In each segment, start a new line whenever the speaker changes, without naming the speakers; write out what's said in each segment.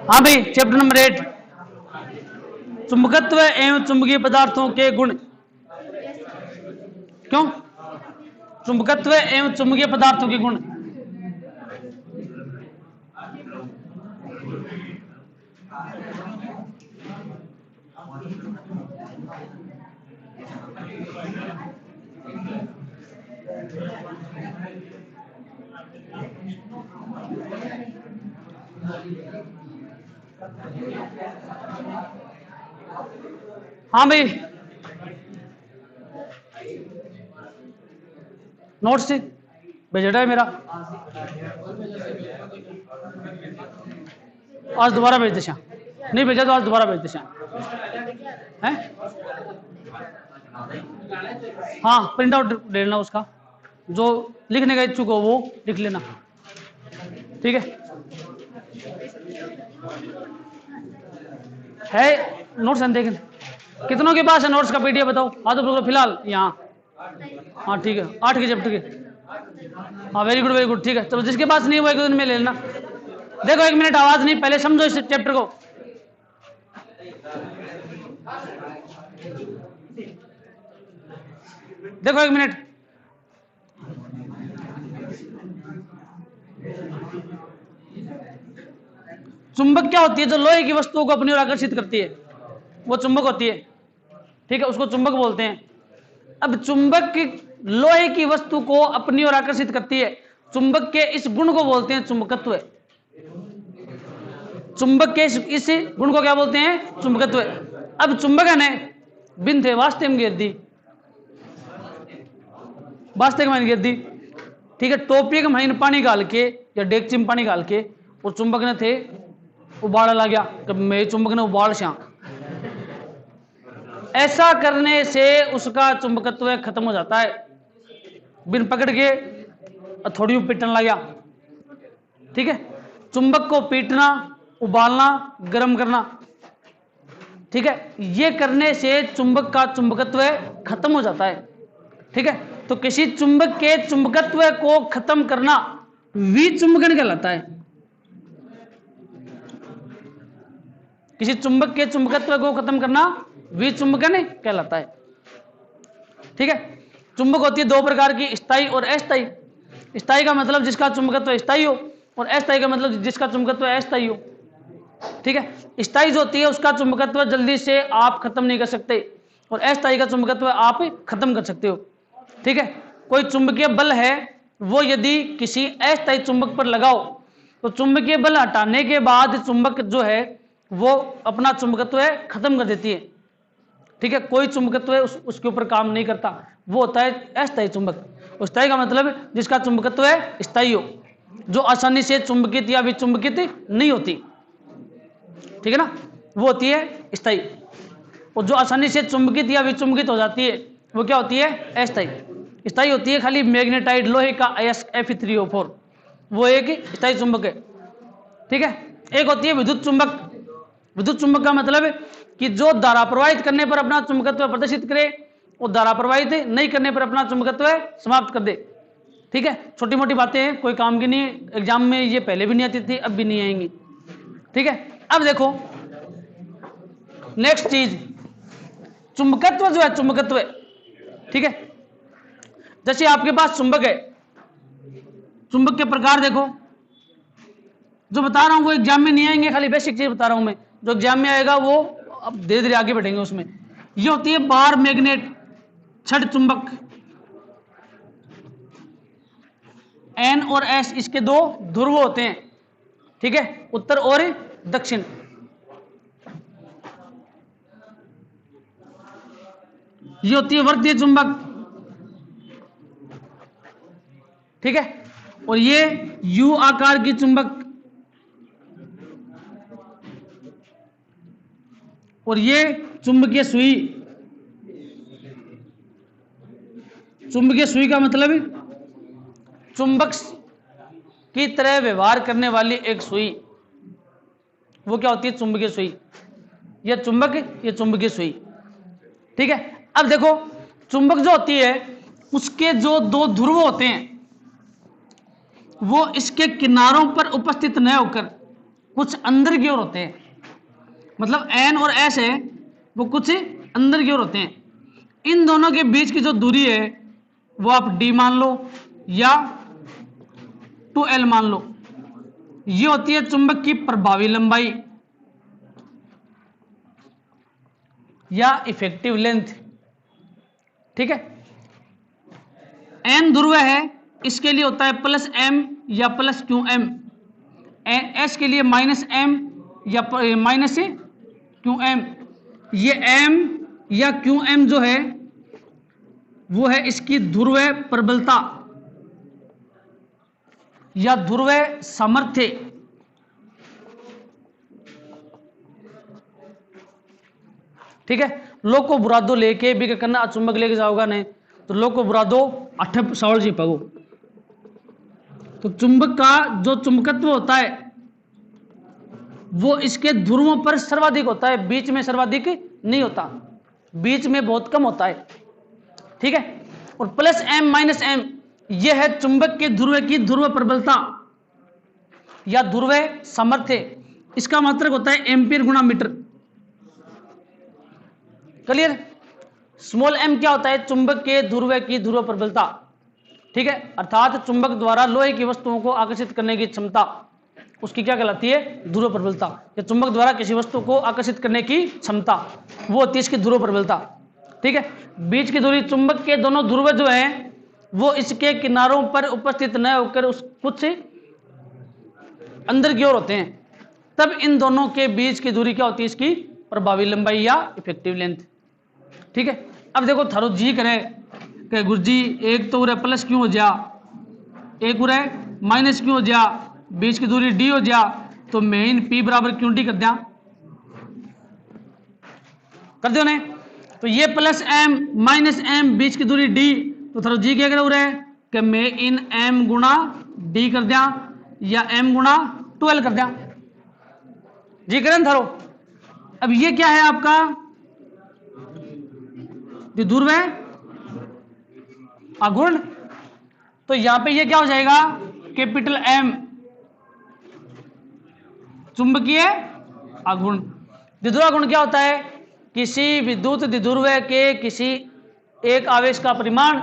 हाँ भाई, chapter number 8, चुंबकत्व एवं चुंबकीय पदार्थों के गुण। क्यों? चुंबकत्व एवं चुंबकीय पदार्थों के गुण। हाँ भाई, नोट्स भेजा है मेरा, आज दोबारा भेज दे। नहीं भेजा तो आज दोबारा भेज दे हैं। हाँ, प्रिंट आउट ले लेना उसका, जो लिखने का इच्छुक हो वो लिख लेना, ठीक है नोट्स हम देखें कितनों के पास है नोट्स का पीडीएफ बताओ। हाँ तो फिलहाल यहाँ, हाँ ठीक है, 8 के चैप्टर के। हाँ वेरी गुड ठीक है। चलो जिसके पास नहीं हुआ एक दिन में ले लेना। देखो 1 मिनट आवाज नहीं, पहले समझो इस चैप्टर को। देखो 1 मिनट, चुंबक क्या होती है? जो लोहे की वस्तुओं को अपनी ओर आकर्षित करती है वो चुंबक होती है, ठीक है, उसको चुंबक बोलते हैं। अब चुंबक लोहे की वस्तु को अपनी ओर आकर्षित करती है, चुंबक के इस गुण को बोलते हैं चुंबकत्व। चुंबक के इस गुण को क्या बोलते हैं? चुंबकत्व। अब चुंबक है न बिन थे वास्तव में गिर दी, वास्तविक में गिर दी, ठीक है। टोपी के महीने पानी डाल के या डेगची में पानी डाल के वो चुंबक ने थे उबाड़ा ला गया, कब मेरे चुंबक ने उबाड़ श्या, ऐसा करने से उसका चुंबकत्व खत्म हो जाता है। बिन पकड़ के थोड़ी पीटने लग गया, ठीक है। चुंबक को पीटना, उबालना, गर्म करना, ठीक है, ये करने से चुंबक का चुंबकत्व खत्म हो जाता है, ठीक है। तो किसी चुंबक के चुंबकत्व को खत्म करना विचुंबकन कहलाता है। किसी चुंबक के चुंबकत्व को खत्म करना विचुंबकन कहलाता है, ठीक है। चुंबक होती है 2 प्रकार की, स्थायी और अस्थायी। स्थायी का मतलब जिसका चुंबकत्व स्थायी हो, और अस्थायी का मतलब जिसका चुंबकत्व अस्थायी हो, ठीक है। स्थायी जो होती है उसका चुंबकत्व जल्दी से आप खत्म नहीं कर सकते, और अस्थायी का चुंबकत्व आप खत्म कर सकते हो, ठीक है। कोई चुंबकीय बल है, वो यदि किसी अस्थायी चुंबक पर लगाओ तो चुंबकीय बल हटाने के बाद चुंबक जो है वो अपना चुंबकत्व खत्म कर देती है, ठीक है। कोई चुंबकत्व उसके ऊपर काम नहीं करता, वो होता है अस्थायी चुंबक। स्थायी का मतलब जिसका चुंबकत्व स्थायी हो, जो आसानी से चुंबकित या विचुंबकित नहीं होती, ठीक है ना, वो होती है स्थायी। और जो आसानी से चुंबकित या विचुंबकित हो जाती है वो क्या होती है? अस्थायी। स्थायी होती है खाली मैग्नेटाइड लोहे का Fe3O4, वो एक स्थायी चुंबक है, ठीक है। एक होती है विद्युत चुंबक। विद्युत चुंबक का मतलब कि जो धारा प्रवाहित करने पर अपना चुंबकत्व प्रदर्शित करे और धारा प्रवाहित नहीं करने पर अपना चुंबकत्व समाप्त कर दे, ठीक है। छोटी मोटी बातें हैं, कोई काम की नहीं, एग्जाम में ये पहले भी नहीं आती थी, अब भी नहीं आएंगी, ठीक है। अब देखो नेक्स्ट चीज, चुंबकत्व जो है, चुंबकत्व, ठीक है। जैसे आपके पास चुंबक है, चुंबक के प्रकार देखो, जो बता रहा हूं वो एग्जाम में नहीं आएंगे, खाली बेसिक चीज बता रहा हूं मैं, जो एग्जाम में आएगा वो अब धीरे धीरे आगे बढ़ेंगे उसमें। ये होती है बार मैग्नेट, छड़ चुंबक, N और S इसके 2 ध्रुव होते हैं, ठीक है, उत्तर और दक्षिण। ये होती है वर्तीय चुंबक, ठीक है। और ये यू आकार की चुंबक और ये चुंबकीय सुई। चुंबकीय सुई का मतलब चुंबक की तरह व्यवहार करने वाली एक सुई, वो क्या होती है? चुंबकीय सुई। ये चुंबक, ये चुंबकीय सुई। ठीक है। अब देखो, चुंबक जो होती है उसके जो दो ध्रुव होते हैं वो इसके किनारों पर उपस्थित न होकर कुछ अंदर की ओर होते हैं। मतलब एन और एस है वो कुछ अंदर की ओर होते हैं। इन दोनों के बीच की जो दूरी है वो आप डी मान लो या 2L मान लो। ये होती है चुंबक की प्रभावी लंबाई या इफेक्टिव लेंथ। ठीक है। एन ध्रुव है, इसके लिए होता है प्लस एम या प्लस क्यू एम। एस के लिए माइनस एम या माइनस क्यू एम। ये एम या क्यू एम जो है वो है इसकी ध्रुव प्रबलता या ध्रुव सामर्थ्य। ठीक है। लोग को बुरा दो लेके भी क्या करना, चुंबक लेके जाओगा नहीं तो लोग को बुरा दो अठप सावल जी पगो। तो चुंबक का जो चुंबकत्व होता है वो इसके ध्रुवों पर सर्वाधिक होता है, बीच में सर्वाधिक नहीं होता, बीच में बहुत कम होता है। ठीक है। और प्लस एम माइनस एम ये है चुंबक के ध्रुव की ध्रुव प्रबलता या ध्रुव सामर्थ्य। इसका मात्रक होता है एम्पीयर गुणा मीटर। क्लियर? स्मॉल एम क्या होता है? चुंबक के ध्रुव की ध्रुव प्रबलता। ठीक है। अर्थात चुंबक द्वारा लोहे की वस्तुओं को आकर्षित करने की क्षमता, उसकी क्या कहलाती है? ध्रुव प्रबलता। या चुंबक द्वारा किसी वस्तु को आकर्षित करने की क्षमता वो होती है इसकी ध्रुव प्रबलता। ठीक है। बीच की दूरी, चुंबक के दोनों ध्रुव जो हैं वो इसके किनारों पर उपस्थित न होकर उस कुछ अंदर की ओर होते हैं, तब इन दोनों के बीच की दूरी क्या होती है? इसकी प्रभावी लंबाई या इफेक्टिव लेंथ। ठीक है। अब देखो थारो जी करे कि गुरुजी एक तो उरे प्लस क्यों हो जा, एक उरे माइनस क्यों हो जा, बीच की दूरी डी हो जा, तो मेन पी बराबर क्यों डी कर दिया? कर दो ने। तो ये प्लस एम माइनस एम बीच की दूरी डी, तो थारो जी क्या करे उरे कि मैं इन एम गुणा डी कर दिया या एम गुणा 2L कर दिया। जी करें थारो। अब ये क्या है आपका? जो ध्रुव है आघूर्ण। तो यहां पे ये क्या हो जाएगा? कैपिटल एम चुंबकीय आघूर्ण। द्विध्रुवाघूर्ण क्या होता है? किसी विद्युत द्विध्रुव के किसी एक आवेश का परिमाण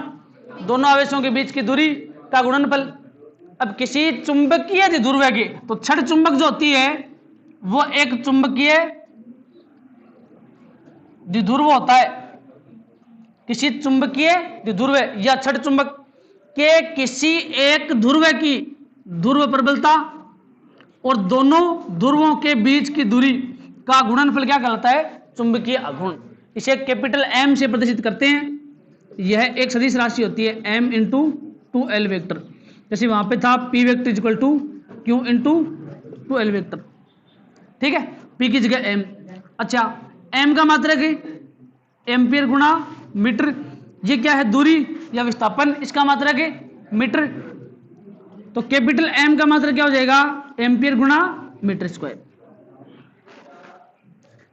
दोनों आवेशों के बीच की दूरी का गुणनफल। अब किसी चुंबकीय द्विध्रुव की, तो छड़ चुंबक जो होती है वो एक चुंबकीय द्विध्रुव होता है। किसी चुंबकीय द्विध्रुव या छड़ चुंबक के किसी एक ध्रुव की ध्रुव प्रबलता और दोनों ध्रुवों के बीच की दूरी का गुणनफल क्या कहलाता है? चुंबकीय आघूर्ण। इसे कैपिटल एम से प्रदर्शित करते हैं। यह एक सदिश राशि होती है m इंटू 2L वेक्टर। जैसे वहां पे था p vector equal to q into 2L vector. ठीक है। p की जगह m। अच्छा, m का मात्रक है एम्पियर गुणा मीटर। ये क्या है? दूरी या विस्थापन। इसका मात्रक है मीटर। तो कैपिटल m का मात्रक क्या हो जाएगा? एम्पियर गुणा मीटर स्क्वायर।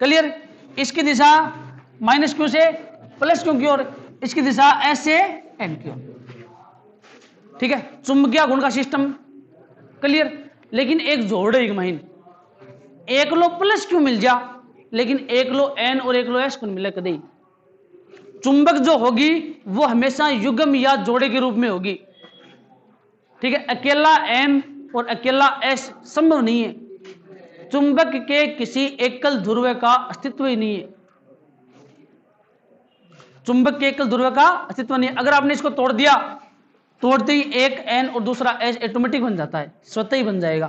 क्लियर? इसकी दिशा माइनस क्यू से प्लस क्यू की ओर, इसकी दिशा एस से एन की ओर। ठीक है। चुंबकीय आघूर्ण का सिस्टम क्लियर। लेकिन एक जोड़ है एक महीन, एक लो प्लस क्यू मिल जा, लेकिन एक लो एन और एक लो एस कौन मिले कभी? चुंबक जो होगी वो हमेशा युग्म या जोड़े के रूप में होगी। ठीक है। अकेला एम और अकेला एस संभव नहीं है। चुंबक के किसी एकल ध्रुव का अस्तित्व ही नहीं है। चुंबक के एकल ध्रुव का अस्तित्व नहीं है। अगर आपने इसको तोड़ दिया, तोड़ते ही एक एन और दूसरा एस ऑटोमेटिक बन जाता है, स्वतः ही बन जाएगा।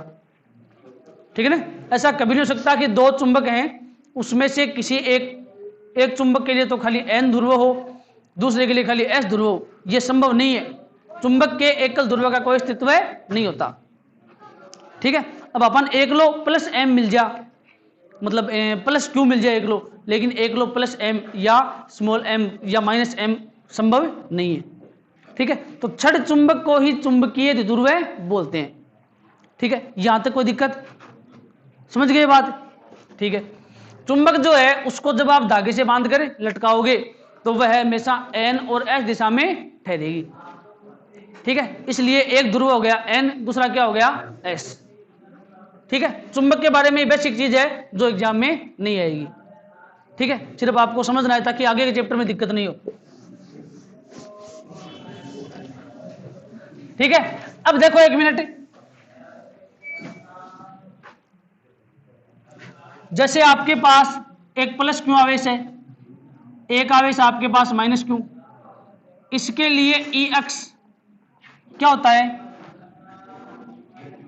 ठीक है ना? ऐसा कभी नहीं हो सकता कि दो चुंबक हैं उसमें से किसी एक चुंबक के लिए तो खाली एन ध्रुव हो, दूसरे के लिए खाली एस ध्रुव हो। यह संभव नहीं है। चुंबक के एकल ध्रुव का कोई अस्तित्व नहीं होता। ठीक है, अब अपन एक लो प्लस एम मिल जा, मतलब प्लस क्यू मिल जाए एक लो, लेकिन एक लो प्लस एम या स्मॉल एम या माइनस एम संभव नहीं है। ठीक है, तो छड़ चुंबक को ही चुंबकीय द्विध्रुव बोलते हैं। ठीक है, यहां तक कोई दिक्कत, समझ गए बात? ठीक है, चुंबक जो है उसको जब आप धागे से बांध कर लटकाओगे तो वह हमेशा एन और एस दिशा में ठहरेगी। ठीक है, इसलिए एक ध्रुव हो गया एन, दूसरा क्या हो गया एस। ठीक है, चुंबक के बारे में बेसिक चीज है जो एग्जाम में नहीं आएगी। ठीक है, सिर्फ आपको समझना है ताकि आगे के चैप्टर में दिक्कत नहीं हो। ठीक है, अब देखो एक मिनट, जैसे आपके पास एक प्लस क्यू आवेश है, एक आवेश आपके पास माइनस क्यू, इसके लिए ई एक्स क्या होता है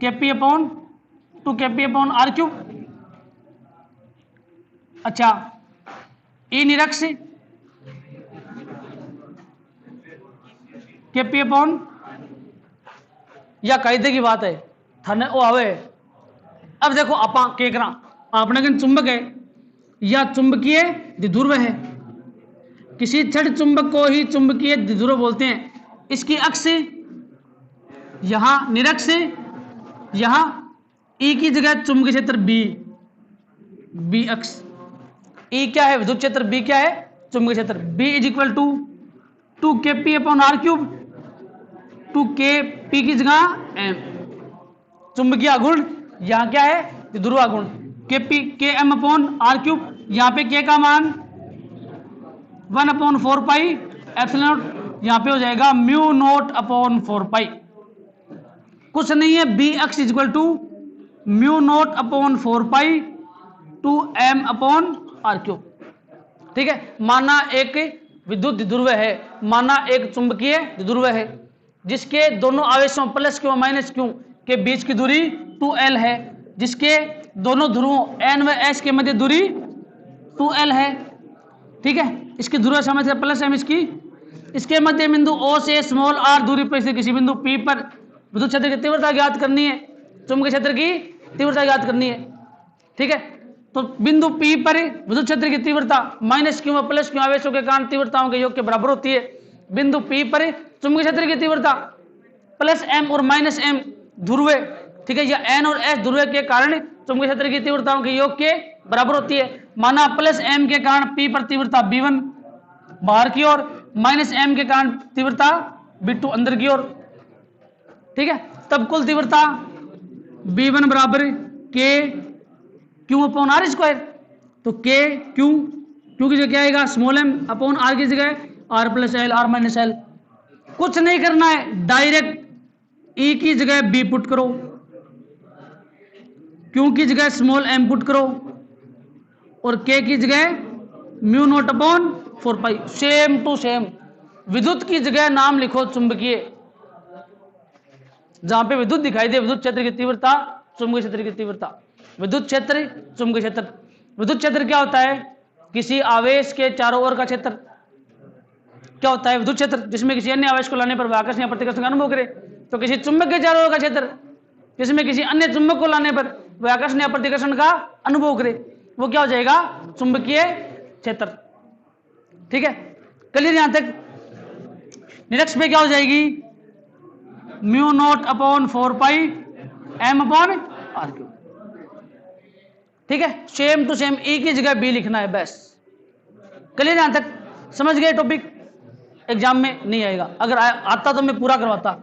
KP upon 2 KP upon R Q. अच्छा, ई निरक्ष केपी अपॉन, या कायदे की बात है थाने ओ आवे। अब देखो आपा के करा आपने कन चुंबक है या चुंबकीय द्विध्रुव है, किसी छड़ चुंबक को ही चुंबकीय द्विध्रुव बोलते हैं। इसकी अक्ष यहां निरक्ष, यहां ई की जगह चुंबकीय क्षेत्र बी, बी अक्ष। ई क्या है विद्युत क्षेत्र, बी क्या है चुंबकीय क्षेत्र। बी इज इक्वल टू 2 के पी अपॉन आर क्यूब, 2 के पी की जगह एम, चुंबकीय आघूर्ण यहां क्या है द्विध्रुव आघूर्ण, के पी के एम अपॉन आर क्यूब, यहां पे के का मान 1/4 पाई एप्सिलॉन नॉट, यहां पे हो जाएगा म्यू नॉट अपॉन 4 पाई। कुछ नहीं है, B x is equal to mu naught upon 4 pi 2 M upon R cube. ठीक है, माना एक विद्युत द्विध्रुव है, माना एक चुंबकीय द्विध्रुव है जिसके दोनों आवेशों प्लस क्यू माइनस क्यू के बीच की दूरी 2l है, जिसके दोनों ध्रुवों n व s के मध्य दूरी 2l है। ठीक है, इसकी ध्रुव समझ प्लस एम, इसके मध्य बिंदु O से स्मॉल r दूरी पर स्थित किसी बिंदु P पर विद्युत क्षेत्र की तीव्रता ज्ञात करनी है, चुंबकीय क्षेत्र की तीव्रता ज्ञात करनी है। ठीक है, तो बिंदु P पर विद्युत क्षेत्र की तीव्रता माइनस क्यू व प्लस क्यू आवेशों के कारण तीव्रताओं के योग के बराबर होती है। बिंदु P पर चुंबकीय क्षेत्र की तीव्रता प्लस m और माइनस m ध्रुव, ठीक है, या n और s ध्रुव के कारण चुंबकीय क्षेत्र की तीव्रताओं के योग के बराबर होती है। माना प्लस m के कारण P पर तीव्रता B1 बाहर की ओर, माइनस m के कारण तीव्रता B2 अंदर की ओर। ठीक है, तब कुल तीव्रता B1 बराबर K Q upon R square. तो K Q की जगह क्या आएगा स्मॉल m अपॉन R की जगह R plus L R minus L। कुछ नहीं करना है, डायरेक्ट E की जगह B पुट करो, Q की जगह स्मॉल m पुट करो और K की जगह mu naught upon 4 pi. Same to same विद्युत की जगह नाम लिखो चुंबकीय, जहां पे विद्युत दिखाई दे विद्युत क्षेत्र की तीव्रता चुंबकीय क्षेत्र की तीव्रता, विद्युत क्षेत्र चुंबकीय क्षेत्र। विद्युत क्षेत्र क्या होता है, किसी आवेश के चारों ओर का क्षेत्र। क्या होता है विद्युत क्षेत्र, जिसमें किसी अन्य आवेश को लाने पर वह आकर्षण या प्रतिकर्षण का अनुभव करे। तो किसी चुंबक के चारों ओर का क्षेत्र जिसमें किसी अन्य चुंबक को लाने पर वह आकर्षण या प्रतिकर्षण का अनुभव करे, वो क्या हो जाएगा चुंबकीय क्षेत्र। ठीक है, क्लियर यहां तक। निरक्ष पे क्या हो जाएगी mu naught upon 4 pi M upon R cube. ठीक है, सेम टू सेम ई की जगह बी लिखना है बस। क्लियर यहां तक, समझ गए टॉपिक, एग्जाम में नहीं आएगा, अगर आता तो मैं पूरा करवाता।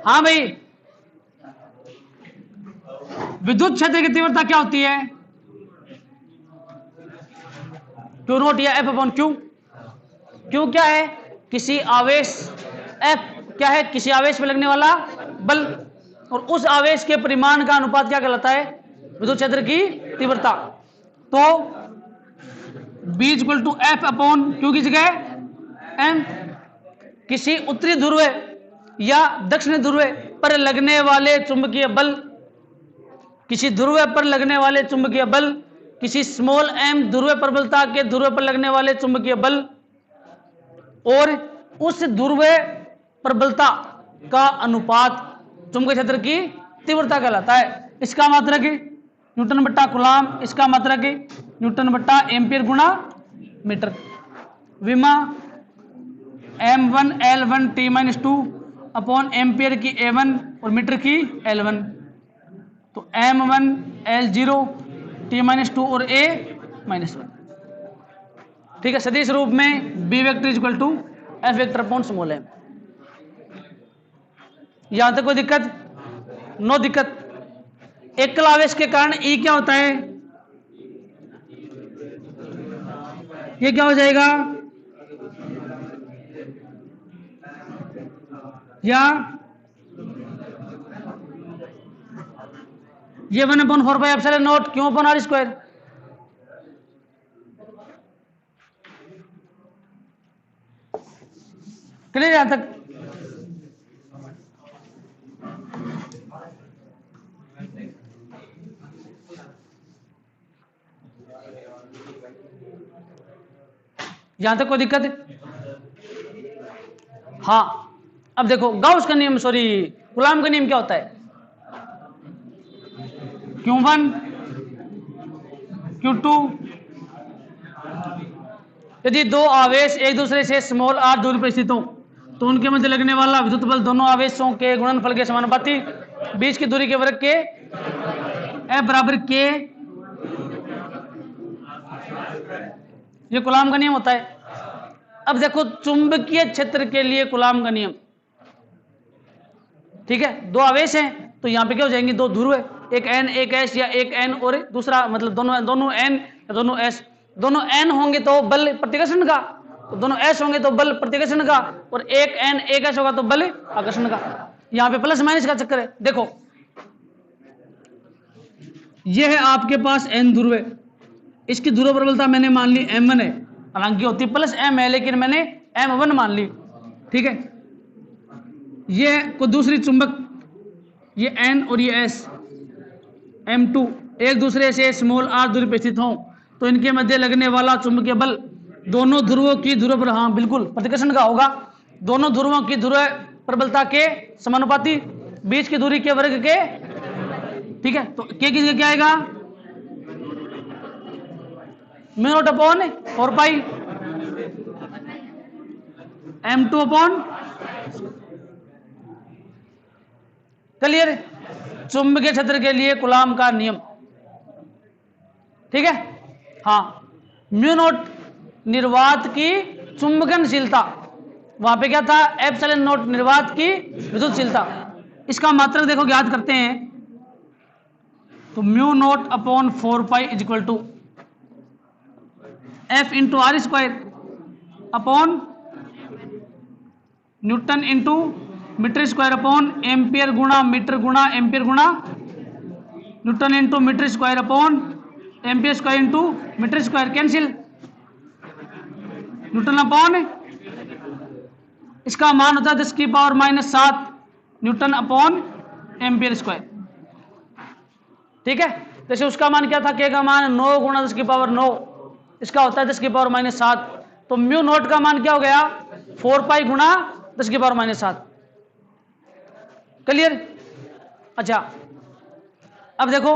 हाँ भाई, विद्युत क्षेत्र की तीव्रता क्या होती है क्यू नोट या एफ अपॉन क्यू। क्यू क्या है किसी आवेश, एफ क्या है किसी आवेश पर लगने वाला बल, और उस आवेश के परिमाण का अनुपात क्या कहलाता है विद्युत क्षेत्र की तीव्रता। तो B equal to F upon Q की जगह एम, किसी उत्तरी ध्रुव या दक्षिणी ध्रुव पर लगने वाले चुंबकीय बल, किसी ध्रुव पर लगने वाले चुंबकीय बल, किसी स्मॉल m ध्रुव प्रबलता के ध्रुव पर लगने वाले चुंबकीय बल, और उस ध्रुवीय प्रबलता का अनुपात चुंबकीय क्षेत्र की तीव्रता कहलाता है। इसका मात्रक न्यूटन बट्टा कूलाम, इसका मात्रक न्यूटन बट्टा एम्पियर गुणा मीटर। विमा m1 L1 T-2 upon ampere की A1 और मीटर की L1, तो m1 L0 T-2 और A-1। ठीक है, सदिश रूप में B vector equal to F vector upon small m। यहां तक कोई दिक्कत? नो दिक्कत। एकल आवेश के कारण E क्या होता है? ये क्या हो जाएगा? या ये 1/4πε0 क्यों अपॉन r स्क्वायर। क्लियर यहां तक? यहां तक कोई दिक्कत? हाँ, अब देखो गाउस का नियम, सॉरी कूलाम का नियम क्या होता है? Q1 Q2, यदि दो आवेश एक दूसरे से स्मॉल r दूरी पर स्थित हो तो उनके मध्य लगने वाला विद्युत बल दोनों आवेशों के गुणनफल के समानुपाती, बीच की दूरी के वर्ग के F बराबर K, ये कूलाम का नियम होता है। अब देखो चुंबकीय क्षेत्र के लिए कूलाम का नियम, ठीक है, दो आवेश हैं तो यहां पे क्या हो जाएंगे? दो ध्रुव है, एक n एक s, या एक n और दूसरा, मतलब दोनों n या दोनों s। दोनों n होंगे तो बल प्रतिकर्षण का, तो दोनों s होंगे तो बल प्रतिकर्षण का, और एक n एक s होगा तो बल आकर्षण का। यहां पे प्लस माइनस का चक्कर है। देखो यह है आपके पास n ध्रुव है, इसकी ध्रुव प्रबलता मैंने मान ली m1 है, हालांकि होती प्लस m है लेकिन मैंने m1 मान ली। ठीक है, ये को दूसरी चुंबक, ये n और ये s m2 एक दूसरे से स्मॉल r दूरी पर स्थित हों तो इनके मध्य लगने वाला चुंबकीय बल दोनों ध्रुवों की ध्रुव पर, हाँ बिल्कुल प्रतिकर्षण का होगा, दोनों ध्रुवों की ध्रुव प्रबलता के समानुपाती, बीच की दूरी के वर्ग के। ठीक है, तो k किसके क्या आएगा? μ0 अपॉन 4π m2 अपॉन। क्लियर? चुंबकीय क्षेत्र के लिए कूलाम का नियम। ठीक है, हाँ, μ0 निर्वात की चुंबकनशीलता, वहां पे क्या था? ε0 निर्वात की विद्युतशीलता। इसका मात्रक देखो याद करते हैं, तो μ0 upon 4π is equal to F into r square upon newton into metre square upon ampere गुणा मीटर गुणा एम्पियर गुणा newton into metre square upon ampere square into metre square, cancel, newton upon, इसका मान होता है 10⁻⁷ न्यूटन अपॉन एम्पियर स्क्वायर। ठीक है, जैसे उसका मान क्या था? के का मान 9 गुणा 10⁻⁹, इसका होता है 10⁻⁷, तो μ0 का मान क्या हो गया? 4π गुणा 10⁻⁷। क्लियर? अच्छा, अब देखो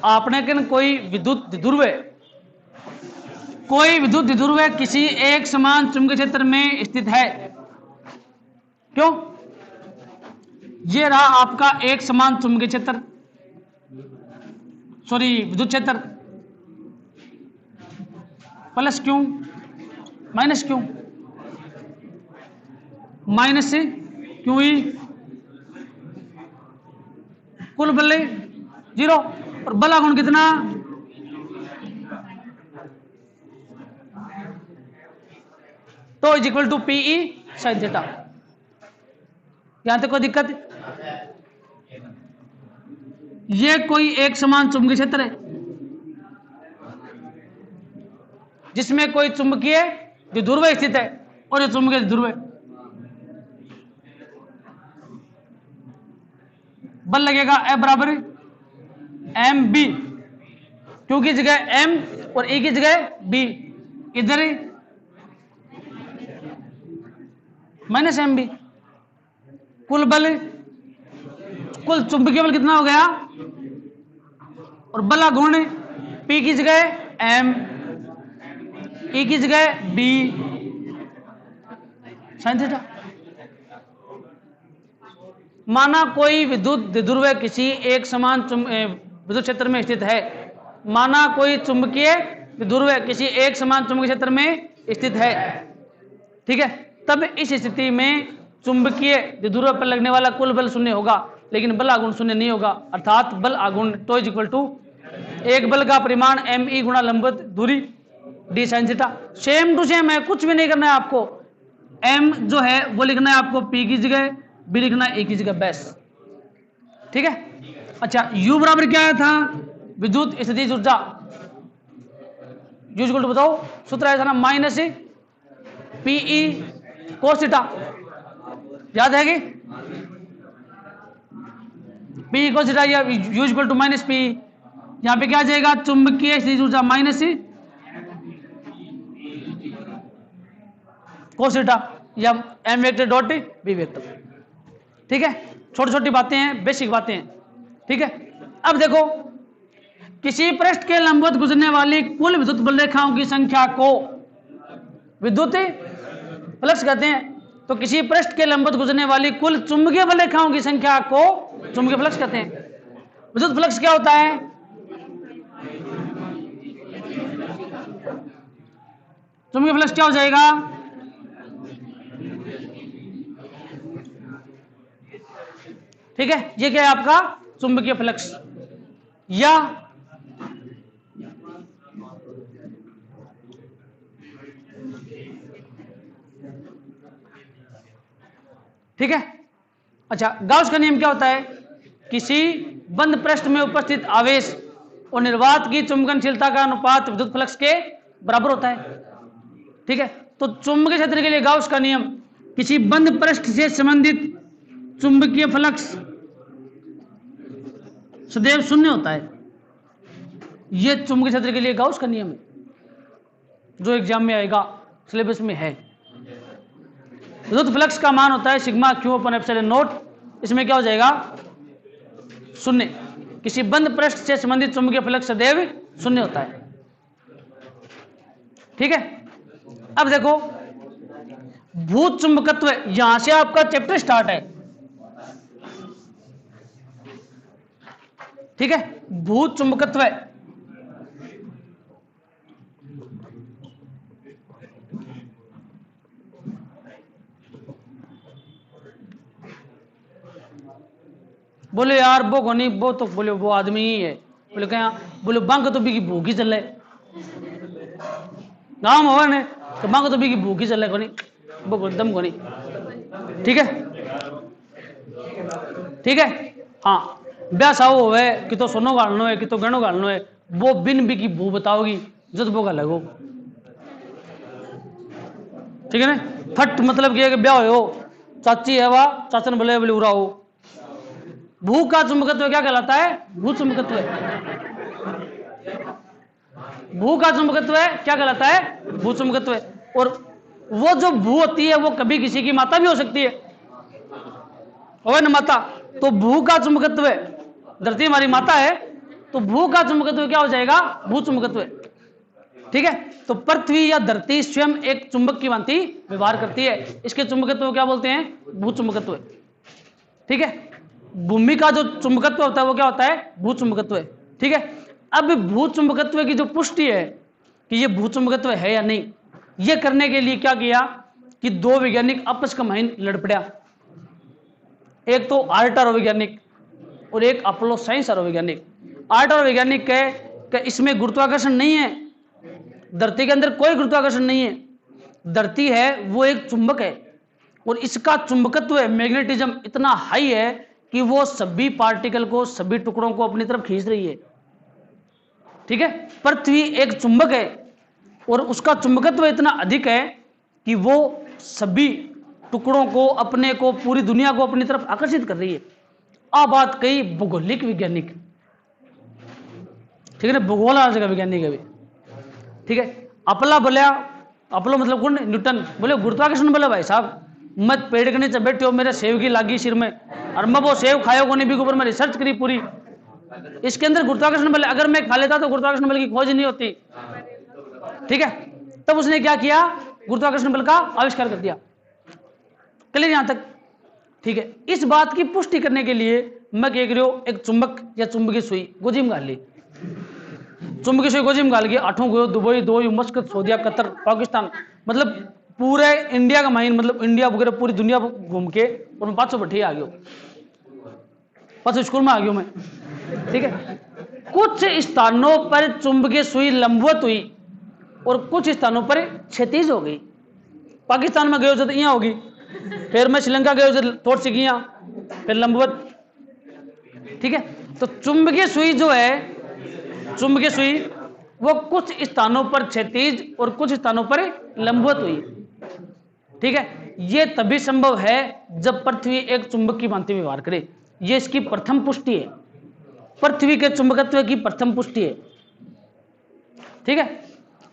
आपने कन कोई विद्युत ध्रुव है, कोई विद्युत ध्रुव है किसी एक समान चुंबकीय क्षेत्र में स्थित है। क्यों? ये रहा आपका एक समान चुंबकीय क्षेत्र, सॉरी विद्युत क्षेत्र, plus Q minus Q, minus Q E, कुल बल 0, और बल गुण कितना? तो is equal to PE sine theta. यहां तक कोई दिक्कत? ये कोई एक समान चुंबकीय क्षेत्र है जिसमें कोई चुंबकीय द्विध्रुव स्थित है और ये चुंबकीय ध्रुव है। बल लगेगा F बराबर एम बी, क्यू की जगह M और E की जगह B, इधर माइनस एम बी। कुल बल, कुल चुंबकीय बल कितना हो गया, और बल गुण पी की जगह एम, ई की जगह बी साइन थीटा। माना कोई विद्युत द्विध्रुव किसी एक समान विद्युत क्षेत्र में स्थित है, माना कोई चुंबकीय द्विध्रुव किसी एक समान चुंबकीय क्षेत्र में स्थित है, ठीक है। तब इस स्थिति में चुंबकीय द्विध्रुव पर लगने वाला कुल बल शून्य होगा, लेकिन बल आघूर्ण शून्य नहीं होगा, अर्थात बल आघूर्ण टो इज इक्वल टू एक बल का परिमाण एम ई गुणा लंबवत दूरी D sine theta. Same to same है, कुछ भी नहीं करना है आपको। एम जो है वो लिखना है आपको पी की जगह, बी लिखना है ए की जगह, बस, ठीक है। अच्छा, यू बराबर क्या आया था, विद्युत स्थितिज ऊर्जा, यू इक्वल टू बताओ, सूत्र आया था ना माइनस पीई कोस थीटा, याद है कि पी कोस थीटा या U equal to minus P. यहां पे क्या आ जाएगा, चुंबकीय स्थितिज ऊर्जा माइनस कोस थीटा या M vector dot B vector, ठीक है। छोटी छोटी बातें हैं, बेसिक बातें हैं, ठीक है। अब देखो, किसी पृष्ठ के लंबवत गुजरने वाली कुल विद्युत बल रेखाओं की संख्या को विद्युत फ्लक्स कहते हैं। तो किसी पृष्ठ के लंबवत गुजरने वाली कुल चुंबकीय बल रेखाओं की संख्या को चुंबकीय फ्लक्स कहते हैं। विद्युत फ्लक्स क्या होता है, चुंबकीय फ्लक्स क्या हो जाएगा, ठीक है। ये क्या है आपका चुंबकीय फ्लक्स, या ठीक है। अच्छा, गाउस का नियम क्या होता है, किसी बंद पृष्ठ में उपस्थित आवेश और निर्वात की चुंबकनशीलता का अनुपात विद्युत फ्लक्स के बराबर होता है, ठीक है। तो चुंबकीय क्षेत्र के लिए गाउस का नियम, किसी बंद पृष्ठ से संबंधित चुंबकीय फ्लक्स सदैव शून्य होता है। यह चुंबकीय क्षेत्र के लिए गाउस का नियम है, जो एग्जाम में आएगा, सिलेबस में है। विद्युत फ्लक्स का मान होता है sigma Q upon epsilon not. इसमें क्या हो जाएगा, शून्य। किसी बंद पृष्ठ से संबंधित चुंबकीय फ्लक्स सदैव शून्य होता है, ठीक है। अब देखो, भूत चुंबकत्व, यहां से आपका चैप्टर स्टार्ट है, ठीक है। भूत चुंबकत्व, बोले यार वो कोनी, वो तो बोले वो आदमी ही है, बोले क्या, बोले बंक तो भी की भूख ही चले, गांव में ने तो बंक तो भी की भूख ही चले कोनी, वो दम कोनी, ठीक है, ठीक है। हाँ, ब्याह साहू होवे कि तो सोनो गालनो है, कि तो गहनो गालनो है, वो बिन भी की भू बताओगी जद वो का लगो, ठीक है ना। फट मतलब कि ब्याह हो, चाची है वाह, चाचन बोले बोले उरा हो। भू का चुंबकत्व क्या कहलाता है, भू चुंबकत्व। भू का चुंबकत्व क्या कहलाता है, भू चुंबकत्व। और वो जो भू होती है वो कभी किसी की माता भी हो सकती है, ना माता। तो भू का चुंबकत्व, धरती हमारी माता है, तो भू का चुंबकत्व क्या हो जाएगा, भू चुंबकत्व, ठीक है। तो पृथ्वी या धरती स्वयं एक चुंबक की भांति व्यवहार करती है, इसके चुंबकत्व को क्या बोलते हैं, भू चुंबकत्व, ठीक है। भूमि का जो चुंबकत्व होता है वो क्या होता है, भू चुंबकत्व, ठीक है। अब भू चुंबकत्व की जो पुष्टि है कि ये भू चुंबकत्व है या नहीं, ये करने के लिए क्या किया कि दो वैज्ञानिक आपस का माहिन लड़ पड़ा। एक तो आर्टर वैज्ञानिक और एक अपोलो साइंस वैज्ञानिक। आर्टर वैज्ञानिक कहे कि इसमें गुरुत्वाकर्षण नहीं है, धरती के अंदर कोई गुरुत्वाकर्षण नहीं है, धरती है वो एक चुंबक है और इसका चुंबकत्व मैग्नेटिज्म इतना हाई है कि वो सभी पार्टिकल को, सभी टुकड़ों को अपनी तरफ खींच रही है, ठीक है। पृथ्वी एक चुंबक है और उसका चुंबकत्व इतना अधिक है कि वो सभी टुकड़ों को, अपने को, पूरी दुनिया को अपनी तरफ आकर्षित कर रही है। आ बात कही भौगोलिक वैज्ञानिक, ठीक है ना, भूगोल आ जाएगा वैज्ञानिक अभी, ठीक है। अपला बोलिया, अपलो मतलब कौन, न्यूटन, बोले गुरुत्वाकर्षण बोले भाई साहब, मत पेड़ के नीचे बैठे हो, मेरे सेव की लागी सिर में, और मैं वो सेव खाया को नहीं भी ऊपर मैं रिसर्च करी पूरी, इसके अंदर गुरुत्वाकर्षण बल, अगर मैं खा लेता तो गुरुत्वाकर्षण बल की खोज नहीं होती। ठीक है, तब उसने क्या किया, गुरुत्वाकर्षण बल का आविष्कार कर दिया। क्लियर यहां तक? ठीक है, इस बात की पुष्टि करने के लिए मैं कह रही हूं, एक चुंबक या चुंबकीय सुई गोजी में गाल ली, चुंबकीय सुई गोजी में गाल गई, 8 गयो दुबई, 2 मस्कत, सऊदीया, कतर, पाकिस्तान, मतलब पूरे इंडिया का माइन, मतलब इंडिया वगैरह पूरी दुनिया घूम के, और मैं 500 बैठे आ गया, 500 स्कूल में आ गया मैं। ठीक है, कुछ स्थानों पर चुंबकीय सुई लंबवत हुई और कुछ स्थानों पर क्षैतिज हो गई। पाकिस्तान में गए तो यहाँ होगी, फिर मैं श्रीलंका गए तो थोड़ी सी गया, फिर लंबवत। ठीक है, तो चुंबकीय सुई जो है, चुंबकीय सुई वो कुछ स्थानों पर क्षैतिज और कुछ स्थानों पर लंबवत हुई। ठीक है, ये तभी संभव है जब पृथ्वी एक चुंबक की भांति व्यवहार करे। ये इसकी प्रथम पुष्टि है, पृथ्वी के चुंबकत्व की प्रथम पुष्टि है। ठीक है,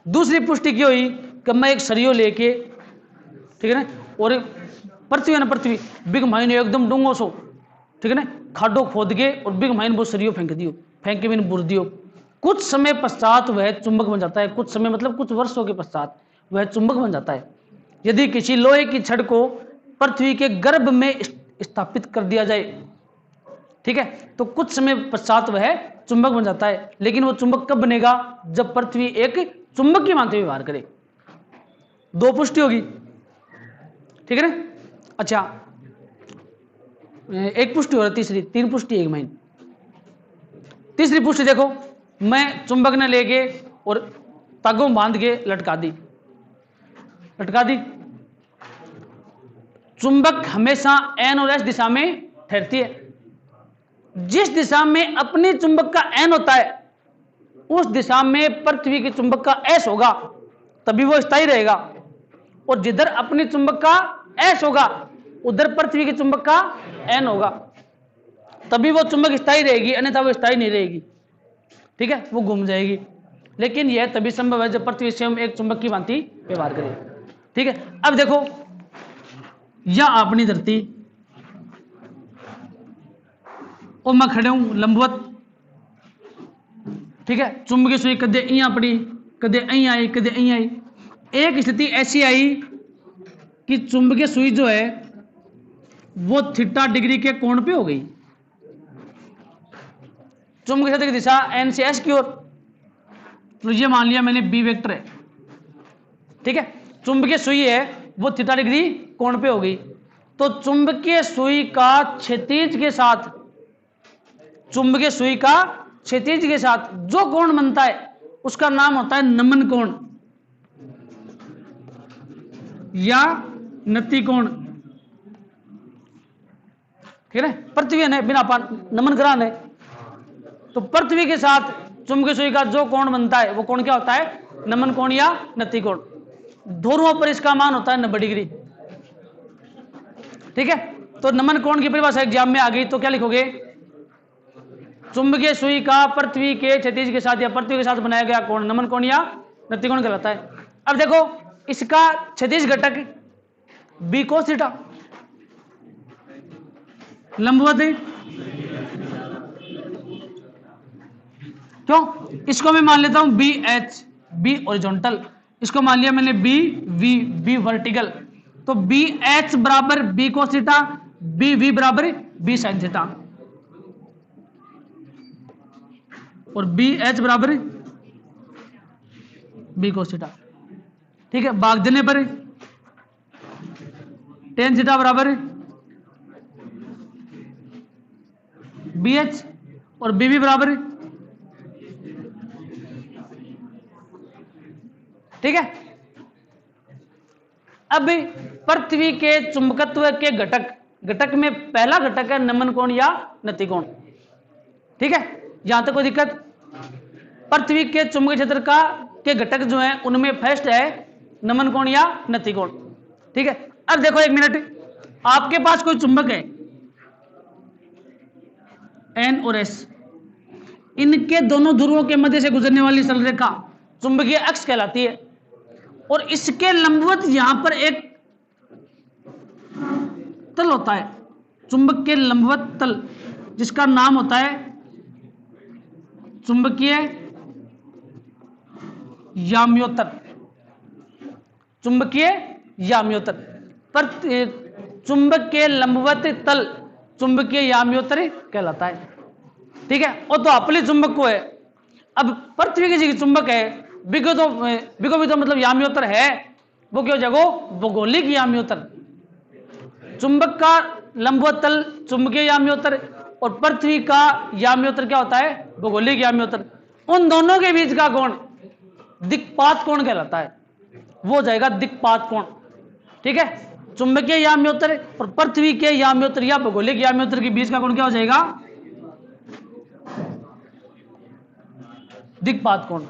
दूसरी पुष्टि की हुई कि मैं एक सरियो लेके, ठीक है ना, और पृथ्वी है ना, पृथ्वी बिग माइन एकदम डूंगो सो, ठीक है ना, खाडो खोद के और बिग माइन वो सरियो फेंक दियो, फेंक के मैंने बुर दियो। कुछ समय पश्चात वह चुंबक बन जाता है, कुछ समय मतलब कुछ वर्षों के पश्चात वह चुंबक बन जाता है। यदि किसी लोहे की छड़ को पृथ्वी के गर्भ में स्थापित कर दिया जाए, ठीक है, तो कुछ समय पश्चात वह चुंबक बन जाता है। लेकिन वो चुंबक कब बनेगा, जब पृथ्वी एक चुंबक की भांति व्यवहार करे। 2 पुष्टि होगी, ठीक है ना। अच्छा, एक पुष्टि हो रहा है, तीसरी, 3 पुष्टि एक महीने। तीसरी पुष्टि देखो, मैं चुंबक ने लेके और तागों बांध के लटका दी, चुंबक हमेशा एन और एस दिशा में ठहरती है। जिस दिशा में अपनी चुंबक का एन होता है उस दिशा में पृथ्वी के चुंबक का एस होगा, तभी वो स्थायी रहेगा। और जिधर अपनी चुंबक का एस होगा उधर पृथ्वी के चुंबक का एन होगा, तभी वो चुंबक स्थायी रहेगी, अन्यथा वो स्थायी नहीं रहेगी। ठीक है, वो घूम जाएगी। लेकिन यह तभी संभव है जब पृथ्वी स्वयं एक चुंबक की भांति व्यवहार करे। ठीक है, अब देखो, यह अपनी धरती और मैं खड़े हूं लंबवत, ठीक है, चुंबकीय सुई कदे यहाँ पड़ी, कदे અહીં आई, कदे અહીં आई। एक स्थिति ऐसी आई कि चुंबकीय सुई जो है वो थीटा डिग्री के कोण पे हो गई, चुंबकीय क्षेत्र की दिशा एन से एस की ओर। तो ये मान लिया मैंने बी वेक्टर है, ठीक है, चुंबकीय सुई है वो थीटा डिग्री कोण पे हो गई। तो चुंबकीय सुई का क्षैतिज के साथ, चुंबकीय सुई का क्षैतिज के साथ जो कोण बनता है उसका नाम होता है नमन कोण या नति कोण। ठीक है, पृथ्वी ने बिना नमन ग्रहण है, तो पृथ्वी के साथ चुंबकीय सुई का जो कोण बनता है वो कोण क्या होता है, नमन कोण या नति कोण। ध्रुवों पर इसका मान होता है 90 डिग्री। ठीक है, तो नमन कोण की परिभाषा एग्जाम में आ गई तो क्या लिखोगे, चुंबकीय सुई का पृथ्वी के क्षैतिज के साथ या पृथ्वी के साथ बनाया गया कोण नमन कोण या नति कोण कहलाता है। अब देखो, इसका क्षैतिज घटक बी कोस थीटा लंबवत है, क्यों, इसको मैं मान लेता हूं बी एच, बी हॉरिजॉन्टल, इसको मान लिया मैंने बी वी, बी वर्टिकल। तो बी एच बराबर B cos theta, B V बराबर बी साइन थीटा, और बी एच बराबर बी कोस थीटा। ठीक है, भाग देने पर टेन थीटा बराबर बी एच और बी वी बराबर, ठीक है। अब पृथ्वी के चुंबकत्व के घटक में पहला घटक है नमन कोण या नति कोण। ठीक है, यहां तक कोई दिक्कत। पृथ्वी के चुंबकीय क्षेत्र का के घटक जो हैं उनमें फर्स्ट है नमन कोण या नति कोण। ठीक है, अब देखो एक मिनट, आपके पास कोई चुंबक है एन और एस, इनके दोनों ध्रुवों के मध्य से गुजरने वाली सरल रेखा चुंबकीय अक्ष कहलाती है, और इसके लंबवत यहां पर एक तल होता है, चुंबक के लंबवत तल, जिसका नाम होता है चुंबकीय याम्योत्तर। चुंबकीय याम्योत्तर पर चुंबक के लंबवत तल चुंबकीय याम्योत्तर कहलाता है। ठीक है, और तो अपली चुंबक को है। अब पृथ्वी किसी की चुंबक है, बिको भी तो मतलब याम्योत्तर है, वो क्यों जगो भौगोलिक याम्योत्तर। चुंबक का लंबवत तल चुंबकीय याम्योत्तर और पृथ्वी का याम्योत्तर क्या होता है, भौगोलिक याम्योत्तर। उन दोनों के बीच का कोण दिक्पात कोण कहलाता है, वो हो जाएगा दिक्पात कोण। ठीक है, चुंबकीय याम्योत्तर और पृथ्वी के याम्योत्तर या भौगोलिक याम्योत्तर के बीच का कोण क्या हो जाएगा, दिक्पात कोण।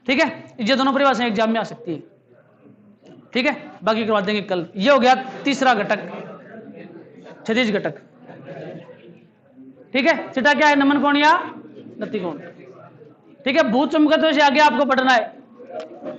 ठीक है, ये दोनों परिभाषाएं एग्जाम में आ सकती है। ठीक है, बाकी करवा देंगे कल। ये हो गया तीसरा घटक, क्षैतिज घटक। ठीक है, छठा क्या है, नमन कोण या गति कोण। ठीक है, भूचुंबकत्व से आगे आपको पढ़ना है